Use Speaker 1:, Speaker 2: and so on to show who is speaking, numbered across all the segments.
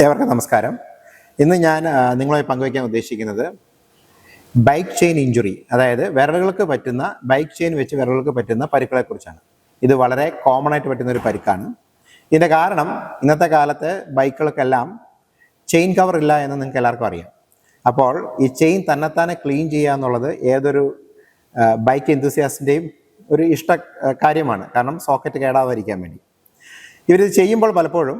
Speaker 1: ഏവർക്കും നമസ്കാരം. ഇന്ന് ഞാൻ നിങ്ങളുമായി പങ്കുവയ്ക്കാൻ ഉദ്ദേശിക്കുന്നത് ബൈക്ക് ചെയിൻ ഇഞ്ചുറി, അതായത് ബൈക്ക് ചെയിൻ വെച്ച് വിരലുകൾക്ക് പറ്റുന്ന പരുക്കളെക്കുറിച്ചാണ്. ഇത് വളരെ കോമൺ ആയിട്ട് പറ്റുന്ന ഒരു പരുക്കാണ്. ഇതിൻ്റെ കാരണം ഇന്നത്തെ കാലത്ത് ബൈക്കുകൾക്കെല്ലാം ചെയിൻ കവർ ഇല്ല എന്ന് നിങ്ങൾക്ക് എല്ലാവർക്കും അറിയാം. അപ്പോൾ ഈ ചെയിൻ തന്നെത്താനെ ക്ലീൻ ചെയ്യുക എന്നുള്ളത് ഏതൊരു ബൈക്ക് എന്തൂസിയാസ്റ്റിൻ്റെയും ഒരു ഇഷ്ട കാര്യമാണ്. കാരണം സോക്കറ്റ് കേടാവാതിരിക്കാൻ വേണ്ടി ഇവരിത് ചെയ്യുമ്പോൾ പലപ്പോഴും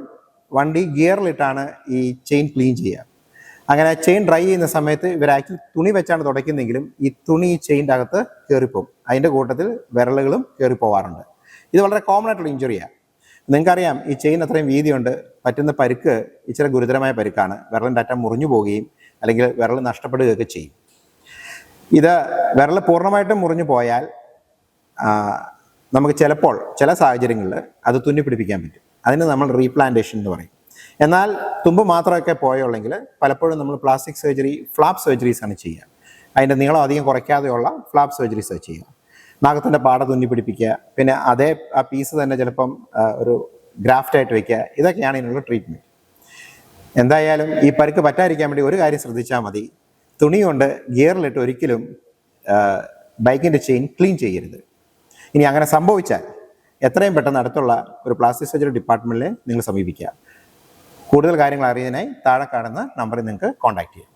Speaker 1: വണ്ടി ഗിയറിലിട്ടാണ് ഈ ചെയിൻ ക്ലീൻ ചെയ്യുക. അങ്ങനെ ചെയിൻ ഡ്രൈ ചെയ്യുന്ന സമയത്ത് ഇവർ ആക്ച്വലി തുണി വെച്ചാണ് തുടയ്ക്കുന്നെങ്കിലും ഈ തുണി ചെയിൻ്റെ അകത്ത് കയറിപ്പോവും. അതിൻ്റെ കൂട്ടത്തിൽ വിരലുകളും കയറിപ്പോവാറുണ്ട്. ഇത് വളരെ കോമൺ ആയിട്ടുള്ള ഇഞ്ചുറിയാണ്. നിങ്ങൾക്കറിയാം, ഈ ചെയിൻ അത്രയും വീതിയുണ്ട്. പറ്റുന്ന പരുക്ക് ഇച്ചിരി ഗുരുതരമായ പരുക്കാണ്. വിരലിൻ്റെ അറ്റം മുറിഞ്ഞു പോവുകയും അല്ലെങ്കിൽ വിരൽ നഷ്ടപ്പെടുകയൊക്കെ ചെയ്യും. ഇത് വിരൽ പൂർണ്ണമായിട്ടും മുറിഞ്ഞു പോയാൽ നമുക്ക് ചിലപ്പോൾ ചില സാഹചര്യങ്ങളിൽ അത് തുന്നി പിടിപ്പിക്കാൻ പറ്റും. അതിന് നമ്മൾ റീപ്ലാന്റേഷൻ എന്ന് പറയും. എന്നാൽ തുമ്പ് മാത്രമൊക്കെ പോയുള്ളെങ്കിൽ പലപ്പോഴും നമ്മൾ പ്ലാസ്റ്റിക് സർജറി, ഫ്ലാപ്പ് സർജറീസ് ആണ് ചെയ്യുക. അതിൻ്റെ നീളം അധികം കുറയ്ക്കാതെയുള്ള ഫ്ലാപ്പ് സർജറീസ് ചെയ്യുക. നാഗത്തിൻ്റെ പാട തുന്നി പിടിപ്പിക്കുക, പിന്നെ ആ പീസ് തന്നെ ചിലപ്പം ഒരു ഗ്രാഫ്റ്റായിട്ട് വയ്ക്കുക. ഇതൊക്കെയാണ് ഇതിനുള്ള ട്രീറ്റ്മെൻറ്റ്. എന്തായാലും ഈ പരുക്ക് പറ്റാതിരിക്കാൻ വേണ്ടി ഒരു കാര്യം ശ്രദ്ധിച്ചാൽ മതി. തുണി കൊണ്ട് ഗിയറിലിട്ട് ഒരിക്കലും ബൈക്കിൻ്റെ ചെയിൻ ക്ലീൻ ചെയ്യരുത്. ഇനി അങ്ങനെ സംഭവിച്ചാൽ എത്രയും പെട്ടെന്ന് അടുത്തുള്ള ഒരു പ്ലാസ്റ്റിക് സർജറി ഡിപ്പാർട്ട്മെൻറ്റിൽ നിങ്ങൾ സമീപിക്കുക. കൂടുതൽ കാര്യങ്ങൾ അറിയുന്നതിനായി താഴെ കാണുന്ന നമ്പറിൽ നിങ്ങൾക്ക് കോൺടാക്ട് ചെയ്യാം.